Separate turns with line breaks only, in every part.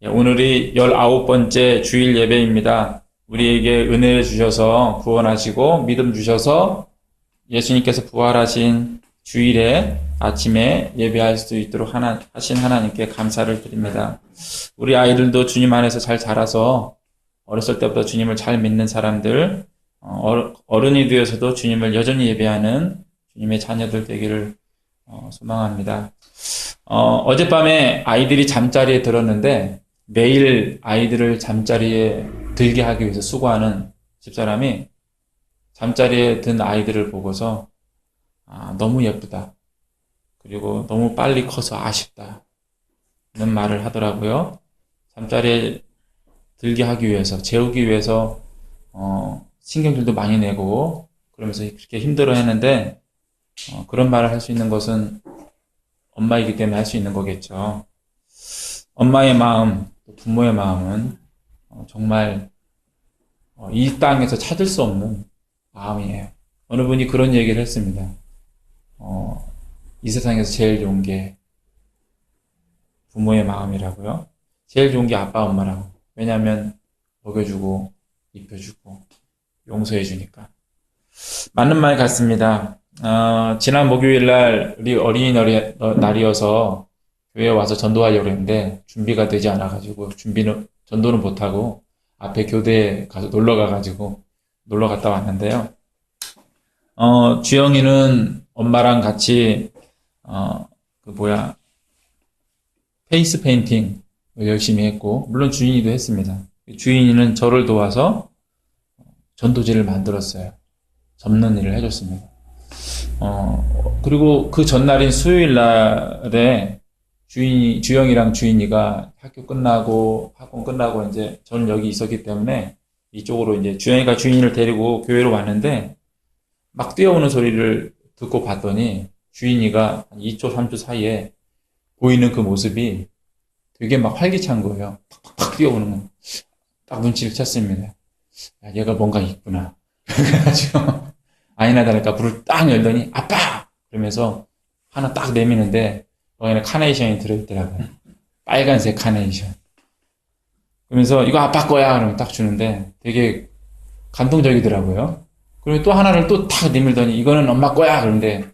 오늘이 19번째 주일 예배입니다. 우리에게 은혜를 주셔서 구원하시고 믿음 주셔서 예수님께서 부활하신 주일에 아침에 예배할 수 있도록 하신 하나님께 감사를 드립니다. 우리 아이들도 주님 안에서 잘 자라서 어렸을 때부터 주님을 잘 믿는 사람들, 어른이 되어서도 주님을 여전히 예배하는 주님의 자녀들 되기를 소망합니다. 어젯밤에 아이들이 잠자리에 들었는데 매일 아이들을 잠자리에 들게 하기 위해서 수고하는 집사람이 잠자리에 든 아이들을 보고서 너무 예쁘다. 그리고 너무 빨리 커서 아쉽다. 는 말을 하더라고요. 잠자리에 들게 하기 위해서, 재우기 위해서 신경질도 많이 내고 그러면서 그렇게 힘들어 했는데 그런 말을 할 수 있는 것은 엄마이기 때문에 할 수 있는 거겠죠. 엄마의 마음, 부모의 마음은 정말 이 땅에서 찾을 수 없는 마음이에요. 어느 분이 그런 얘기를 했습니다. 이 세상에서 제일 좋은 게 부모의 마음이라고요. 제일 좋은 게 아빠, 엄마라고. 왜냐하면 먹여주고 입혀주고 용서해주니까. 맞는 말 같습니다. 지난 목요일 날 우리 어린이날이어서 교회에 와서 전도하려고 했는데 준비가 되지 않아가지고 전도는 못하고 앞에 교대에 가서 놀러 갔다 왔는데요. 주영이는 엄마랑 같이 페이스 페인팅을 열심히 했고 물론 주인이도 했습니다. 주인이는 저를 도와서 전도지를 만들었어요. 접는 일을 해줬습니다. 그리고 그 전날인 수요일 날에 주영이랑 주인이가 학교 끝나고 학원 끝나고 이제 저는 여기 있었기 때문에 이쪽으로 이제 주영이가 주인을 데리고 교회로 왔는데 막 뛰어오는 소리를 듣고 봤더니 주인이가 한 2초, 3초 사이에 보이는 그 모습이 되게 막 활기찬 거예요. 팍팍팍 뛰어오는 거. 딱 눈치를 챘습니다. 야, 얘가 뭔가 있구나. 그래가지고 아니나 다를까 불을 딱 열더니 아빠! 그러면서 하나 딱 내미는데 거기는 카네이션이 들어있더라고요. 빨간색 카네이션. 그러면서 이거 아빠 거야! 그러면 딱 주는데 되게 감동적이더라고요. 그리고 또 하나를 또 탁 내밀더니 이거는 엄마 거야! 그런데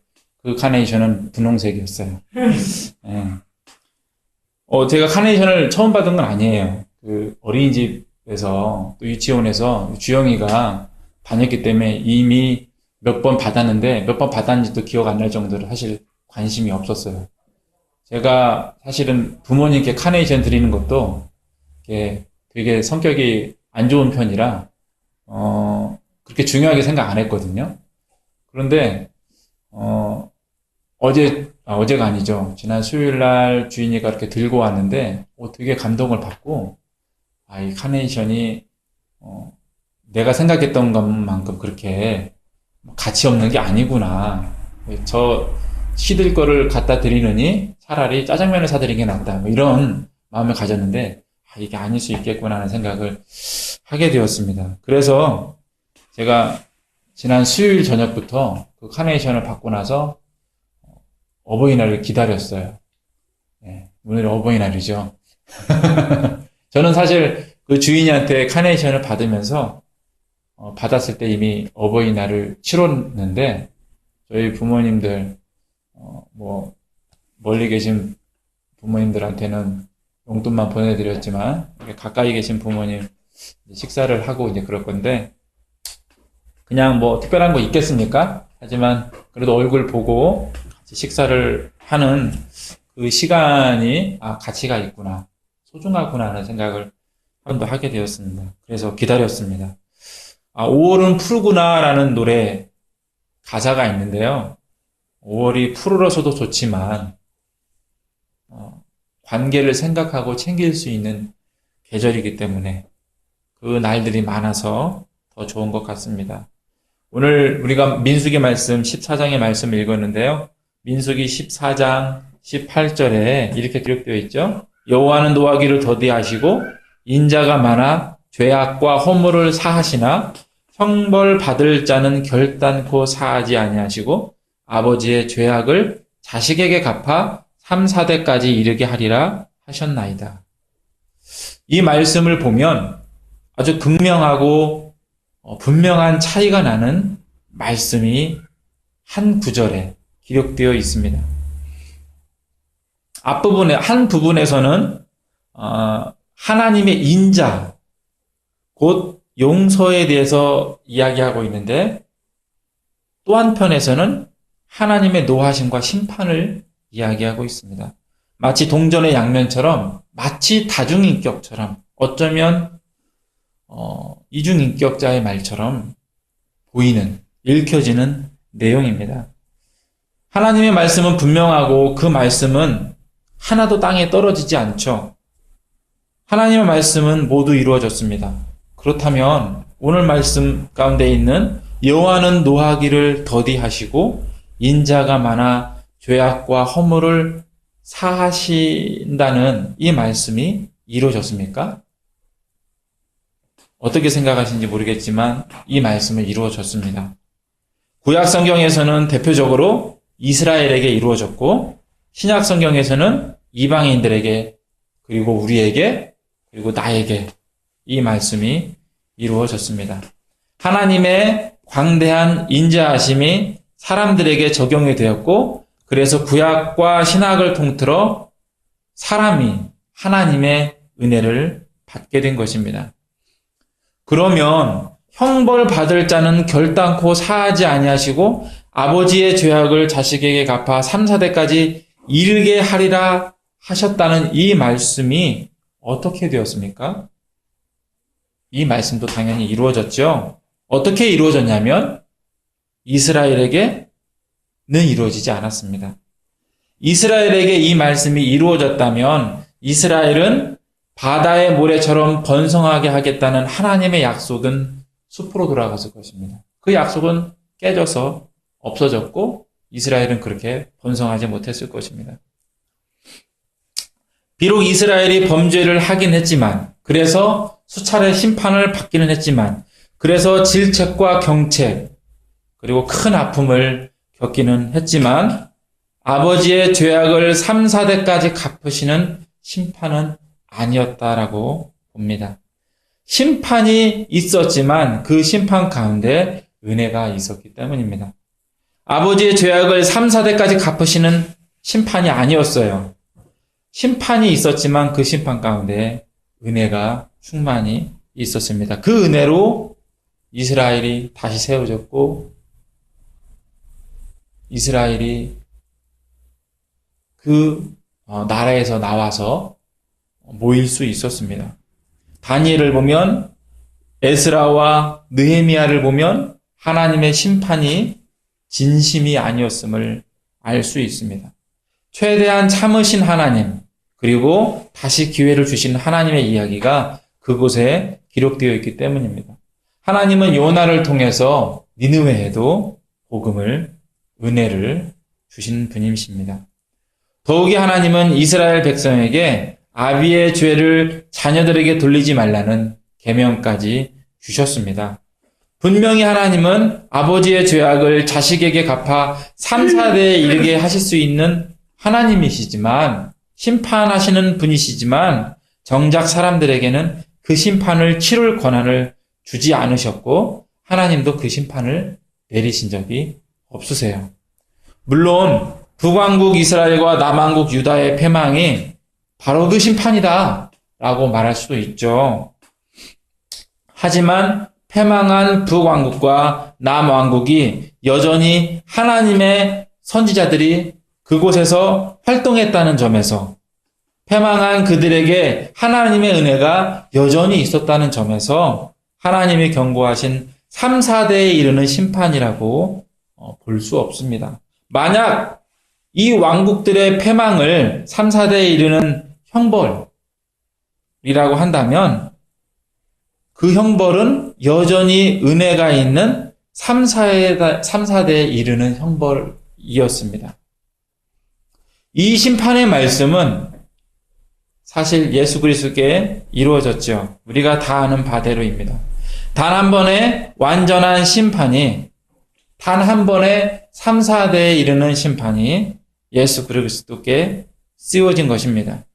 그 카네이션은 분홍색이었어요. 네. 제가 카네이션을 처음 받은 건 아니에요. 그 어린이집에서 또 유치원에서 주영이가 다녔기 때문에 이미 몇 번 받았는데 몇 번 받았는지도 기억 안 날 정도로 사실 관심이 없었어요. 제가 사실은 부모님께 카네이션 드리는 것도 되게 성격이 안 좋은 편이라 그렇게 중요하게 생각 안 했거든요. 그런데 어제가 아니죠. 지난 수요일 날 주인이가 이렇게 들고 왔는데 되게 감동을 받고 이 카네이션이 내가 생각했던 것만큼 그렇게 가치 없는 게 아니구나. 저 시들 거를 갖다 드리느니 차라리 짜장면을 사드리는 게 낫다. 이런 마음을 가졌는데 이게 아닐 수 있겠구나 하는 생각을 하게 되었습니다. 그래서 제가 지난 수요일 저녁부터 그 카네이션을 받고 나서 어버이날을 기다렸어요. 네, 오늘 어버이날이죠. 저는 사실 그 주인한테 카네이션을 받으면서 받았을 때 이미 어버이날을 치렀는데 저희 부모님들 멀리 계신 부모님들한테는 용돈만 보내드렸지만 가까이 계신 부모님 식사를 하고 이제 그럴 건데 그냥 특별한 거 있겠습니까? 하지만 그래도 얼굴 보고 같이 식사를 하는 그 시간이 가치가 있구나, 소중하구나 하는 생각을 한 번 더 하게 되었습니다. 그래서 기다렸습니다. 5월은 푸르구나 라는 노래 가사가 있는데요. 5월이 푸르러서도 좋지만 관계를 생각하고 챙길 수 있는 계절이기 때문에 그 날들이 많아서 더 좋은 것 같습니다. 오늘 우리가 민수기 말씀 14장의 말씀을 읽었는데요. 민수기 14장 18절에 이렇게 기록되어 있죠. 여호와는 노하기를 더디하시고 인자가 많아 죄악과 허물을 사하시나 형벌 받을 자는 결단코 사하지 아니하시고 아버지의 죄악을 자식에게 갚아 3, 4대까지 이르게 하리라 하셨나이다. 이 말씀을 보면 아주 극명하고 분명한 차이가 나는 말씀이 한 구절에 기록되어 있습니다. 앞부분에 한 부분에서는 하나님의 인자, 곧 용서에 대해서 이야기하고 있는데, 또 한편에서는 하나님의 노하심과 심판을 이야기하고 있습니다. 마치 동전의 양면처럼, 마치 다중인격처럼, 어쩌면 이중인격자의 말처럼 보이는, 읽혀지는 내용입니다. 하나님의 말씀은 분명하고 그 말씀은 하나도 땅에 떨어지지 않죠. 하나님의 말씀은 모두 이루어졌습니다. 그렇다면 오늘 말씀 가운데 있는 여호와는 노하기를 더디하시고 인자가 많아 죄악과 허물을 사하신다는 이 말씀이 이루어졌습니까? 어떻게 생각하시는지 모르겠지만 이 말씀은 이루어졌습니다. 구약 성경에서는 대표적으로 이스라엘에게 이루어졌고, 신약 성경에서는 이방인들에게, 그리고 우리에게, 그리고 나에게 이 말씀이 이루어졌습니다. 하나님의 광대한 인자하심이 사람들에게 적용이 되었고, 그래서 구약과 신약을 통틀어 사람이 하나님의 은혜를 받게 된 것입니다. 그러면 형벌 받을 자는 결단코 사하지 아니하시고 아버지의 죄악을 자식에게 갚아 3, 4대까지 이르게 하리라 하셨다는 이 말씀이 어떻게 되었습니까? 이 말씀도 당연히 이루어졌죠. 어떻게 이루어졌냐면 이스라엘에게는 이루어지지 않았습니다. 이스라엘에게 이 말씀이 이루어졌다면 이스라엘은 바다의 모래처럼 번성하게 하겠다는 하나님의 약속은 숲으로 돌아갔을 것입니다. 그 약속은 깨져서 없어졌고 이스라엘은 그렇게 번성하지 못했을 것입니다. 비록 이스라엘이 범죄를 하긴 했지만, 그래서 수차례 심판을 받기는 했지만, 그래서 질책과 경책, 그리고 큰 아픔을 겪기는 했지만, 아버지의 죄악을 3, 4대까지 갚으시는 심판은 아니었다라고 봅니다. 심판이 있었지만 그 심판 가운데 은혜가 있었기 때문입니다. 아버지의 죄악을 3, 4대까지 갚으시는 심판이 아니었어요. 심판이 있었지만 그 심판 가운데 은혜가 충만히 있었습니다. 그 은혜로 이스라엘이 다시 세워졌고, 이스라엘이 그 나라에서 나와서 모일 수 있었습니다. 다니엘을 보면, 에스라와 느헤미야를 보면 하나님의 심판이 진심이 아니었음을 알 수 있습니다. 최대한 참으신 하나님, 그리고 다시 기회를 주신 하나님의 이야기가 그곳에 기록되어 있기 때문입니다. 하나님은 요나를 통해서 니느웨에도 복음을, 은혜를 주신 분이십니다. 더욱이 하나님은 이스라엘 백성에게 아비의 죄를 자녀들에게 돌리지 말라는 계명까지 주셨습니다. 분명히 하나님은 아버지의 죄악을 자식에게 갚아 3, 4대에 이르게 하실 수 있는 하나님이시지만, 심판하시는 분이시지만, 정작 사람들에게는 그 심판을 치룰 권한을 주지 않으셨고, 하나님도 그 심판을 내리신 적이 없으세요. 물론 북왕국 이스라엘과 남왕국 유다의 패망이 바로 그 심판이다 라고 말할 수도 있죠. 하지만 패망한 북왕국과 남왕국이 여전히 하나님의 선지자들이 그곳에서 활동했다는 점에서, 패망한 그들에게 하나님의 은혜가 여전히 있었다는 점에서 하나님이 경고하신 3, 4대에 이르는 심판이라고 볼 수 없습니다. 만약 이 왕국들의 패망을 3, 4대에 이르는 형벌이라고 한다면 그 형벌은 여전히 은혜가 있는 3, 4대에 이르는 형벌이었습니다. 이 심판의 말씀은 사실 예수 그리스도께 이루어졌죠. 우리가 다 아는 바대로입니다. 단 한 번의 완전한 심판이, 단 한 번의 3, 4대에 이르는 심판이 예수 그리스도께 씌워진 것입니다.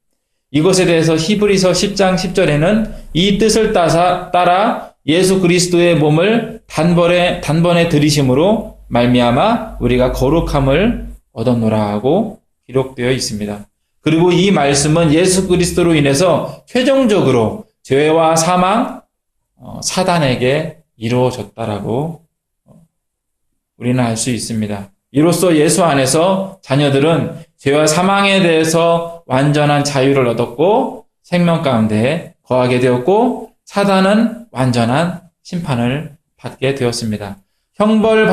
이것에 대해서 히브리서 10장 10절에는 이 뜻을 따라 예수 그리스도의 몸을 단번에 들이심으로 말미암아 우리가 거룩함을 얻었노라 하고 기록되어 있습니다. 그리고 이 말씀은 예수 그리스도로 인해서 최종적으로 죄와 사망, 사단에게 이루어졌다라고 우리는 알 수 있습니다. 이로써 예수 안에서 자녀들은 죄와 사망에 대해서 완전한 자유를 얻었고 생명 가운데 거하게 되었고 사단은 완전한 심판을 받게 되었습니다. 형벌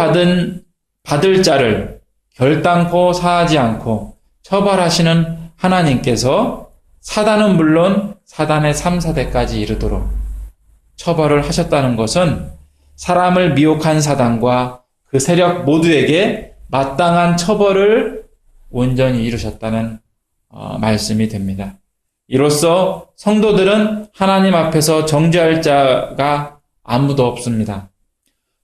받을 자를 결단코 사하지 않고 처벌하시는 하나님께서 사단은 물론 사단의 3, 4대까지 이르도록 처벌을 하셨다는 것은 사람을 미혹한 사단과 그 세력 모두에게 마땅한 처벌을 온전히 이루셨다는 말씀이 됩니다. 이로써 성도들은 하나님 앞에서 정죄할 자가 아무도 없습니다.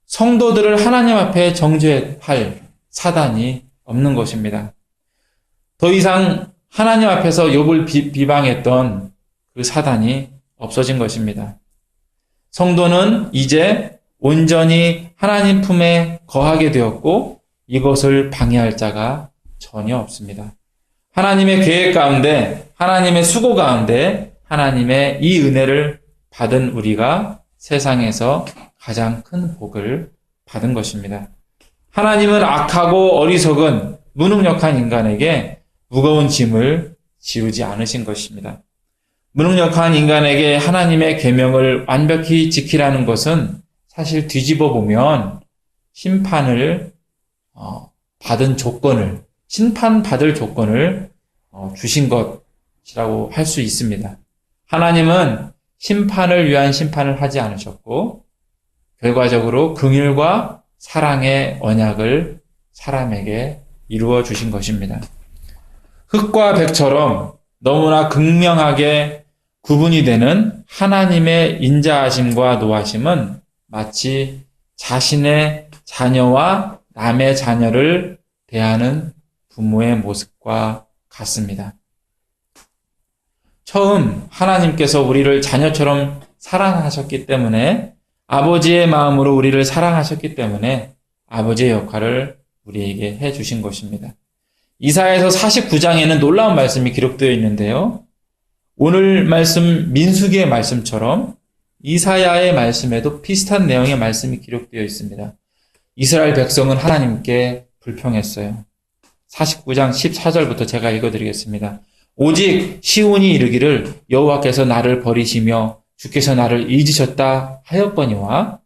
성도들을 하나님 앞에 정죄할 사단이 없는 것입니다. 더 이상 하나님 앞에서 욥을 비방했던 그 사단이 없어진 것입니다. 성도는 이제 온전히 하나님 품에 거하게 되었고 이것을 방해할 자가 전혀 없습니다. 하나님의 계획 가운데, 하나님의 수고 가운데 하나님의 이 은혜를 받은 우리가 세상에서 가장 큰 복을 받은 것입니다. 하나님은 악하고 어리석은 무능력한 인간에게 무거운 짐을 지우지 않으신 것입니다. 무능력한 인간에게 하나님의 계명을 완벽히 지키라는 것은 사실 뒤집어 보면 심판을 받은 조건을, 심판받을 조건을 주신 것이라고 할 수 있습니다. 하나님은 심판을 위한 심판을 하지 않으셨고 결과적으로 긍휼과 사랑의 언약을 사람에게 이루어 주신 것입니다. 흙과 백처럼 너무나 극명하게 구분이 되는 하나님의 인자하심과 노하심은 마치 자신의 자녀와 남의 자녀를 대하는 부모의 모습과 같습니다. 처음 하나님께서 우리를 자녀처럼 사랑하셨기 때문에 아버지의 마음으로 우리를 사랑하셨기 때문에 아버지의 역할을 우리에게 해주신 것입니다. 이사야서 49장에는 놀라운 말씀이 기록되어 있는데요. 오늘 말씀 민수기의 말씀처럼 이사야의 말씀에도 비슷한 내용의 말씀이 기록되어 있습니다. 이스라엘 백성은 하나님께 불평했어요. 49장 14절부터 제가 읽어드리겠습니다. 오직 시온이 이르기를 여호와께서 나를 버리시며 주께서 나를 잊으셨다 하였거니와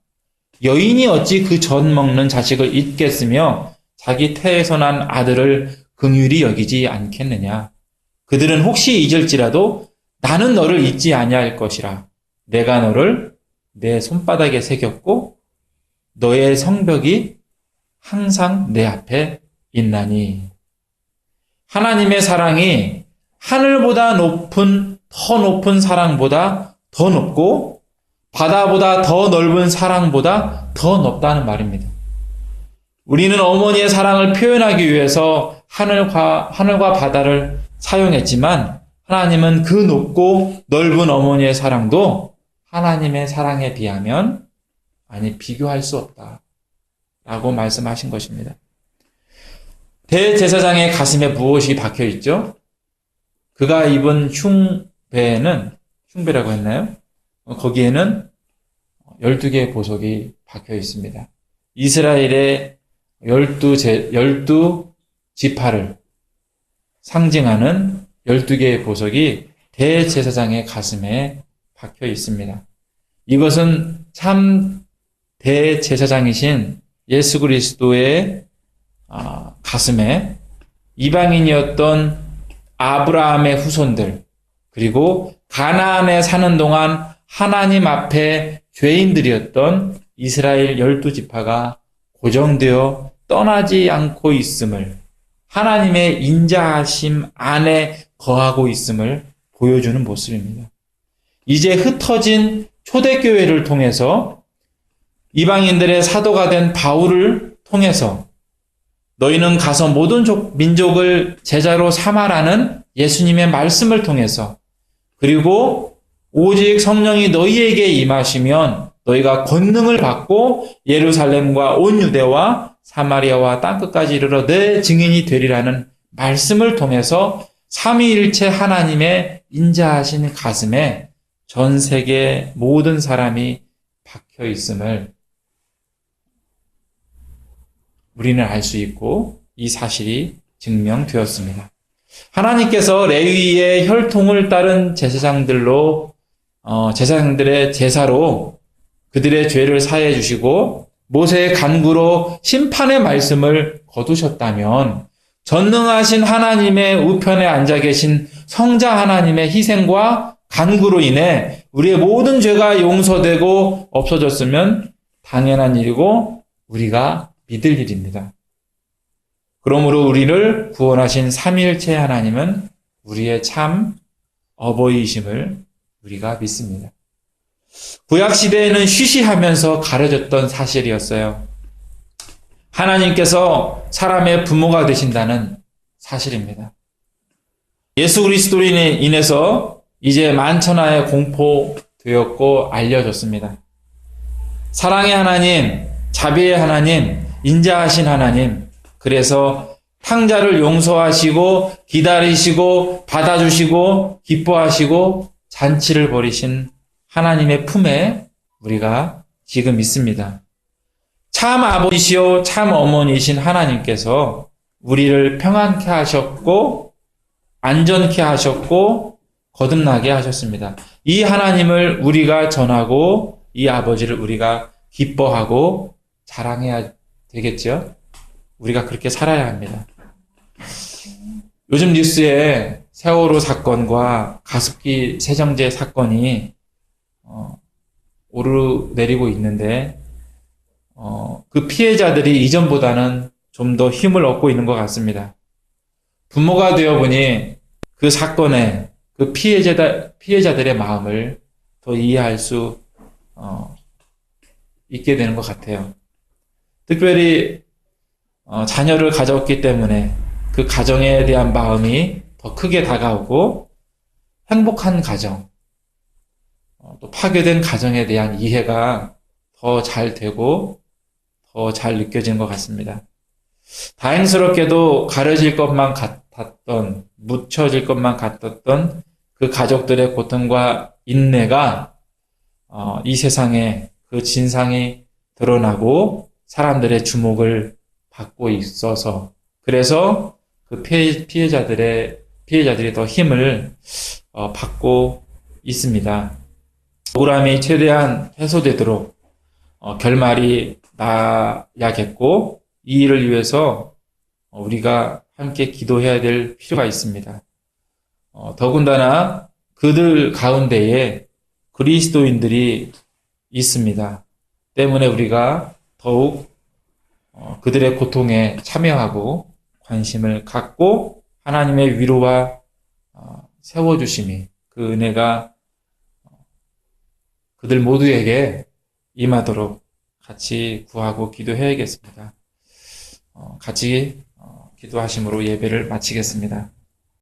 여인이 어찌 그 젖 먹는 자식을 잊겠으며 자기 태에서 난 아들을 긍휼히 여기지 않겠느냐. 그들은 혹시 잊을지라도 나는 너를 잊지 아니할 것이라. 내가 너를 내 손바닥에 새겼고 너의 성벽이 항상 내 앞에 있나니. 하나님의 사랑이 하늘보다 더 높은 사랑보다 더 높고 바다보다 더 넓은 사랑보다 더 높다는 말입니다. 우리는 어머니의 사랑을 표현하기 위해서 하늘과 바다를 사용했지만 하나님은 그 높고 넓은 어머니의 사랑도 하나님의 사랑에 비하면 비교할 수 없다 라고 말씀하신 것입니다. 대제사장의 가슴에 무엇이 박혀 있죠? 그가 입은 흉배라고 했나요? 거기에는 12개의 보석이 박혀 있습니다. 이스라엘의 12 지파를 상징하는 12개의 보석이 대제사장의 가슴에 박혀 있습니다. 이것은 참 대제사장이신 예수 그리스도의 가슴에 이방인이었던 아브라함의 후손들 그리고 가나안에 사는 동안 하나님 앞에 죄인들이었던 이스라엘 12지파가 고정되어 떠나지 않고 있음을 하나님의 인자하심 안에 거하고 있음을 보여주는 모습입니다. 이제 흩어진 초대교회를 통해서 이방인들의 사도가 된 바울을 통해서 너희는 가서 모든 민족을 제자로 삼아라는 예수님의 말씀을 통해서 그리고 오직 성령이 너희에게 임하시면 너희가 권능을 받고 예루살렘과 온 유대와 사마리아와 땅끝까지 이르러 내 증인이 되리라는 말씀을 통해서 삼위일체 하나님의 인자하신 가슴에 전 세계 모든 사람이 박혀 있음을 우리는 알 수 있고 이 사실이 증명되었습니다. 하나님께서 레위의 혈통을 따른 제사장들의 제사로 그들의 죄를 사해 주시고 모세의 간구로 심판의 말씀을 거두셨다면 전능하신 하나님의 우편에 앉아 계신 성자 하나님의 희생과 간구로 인해 우리의 모든 죄가 용서되고 없어졌으면 당연한 일이고 우리가 믿을 일입니다. 그러므로 우리를 구원하신 삼위일체 하나님은 우리의 참 어버이이심을 우리가 믿습니다. 구약시대에는 쉬쉬하면서 가려졌던 사실이었어요. 하나님께서 사람의 부모가 되신다는 사실입니다. 예수 그리스도로 인해서 이제 만천하에 공포되었고 알려졌습니다. 사랑의 하나님, 자비의 하나님, 인자하신 하나님, 그래서 탕자를 용서하시고 기다리시고 받아주시고 기뻐하시고 잔치를 벌이신 하나님의 품에 우리가 지금 있습니다. 참 아버지시요 참 어머니이신 하나님께서 우리를 평안케 하셨고 안전케 하셨고 거듭나게 하셨습니다. 이 하나님을 우리가 전하고 이 아버지를 우리가 기뻐하고 자랑해야 되겠죠? 우리가 그렇게 살아야 합니다. 요즘 뉴스에 세월호 사건과 가습기 세정제 사건이 오르내리고 있는데 그 피해자들이 이전보다는 좀 더 힘을 얻고 있는 것 같습니다. 부모가 되어보니 그 사건에 그 피해자들의 마음을 더 이해할 수 있게 되는 것 같아요. 특별히 자녀를 가졌기 때문에 그 가정에 대한 마음이 더 크게 다가오고 행복한 가정, 또 파괴된 가정에 대한 이해가 더 잘 되고 더 잘 느껴지는 것 같습니다. 다행스럽게도 가려질 것만 같았던, 묻혀질 것만 같았던 그 가족들의 고통과 인내가 이 세상에 그 진상이 드러나고 사람들의 주목을 받고 있어서 그래서 그 피해자들이 더 힘을 받고 있습니다. 억울함이 최대한 해소되도록 결말이 나야겠고 이 일을 위해서 우리가 함께 기도해야 될 필요가 있습니다. 더군다나 그들 가운데에 그리스도인들이 있습니다. 때문에 우리가 더욱 그들의 고통에 참여하고 관심을 갖고 하나님의 위로와 세워주심이 그 은혜가 그들 모두에게 임하도록 같이 구하고 기도해야겠습니다. 같이 기도하심으로 예배를 마치겠습니다.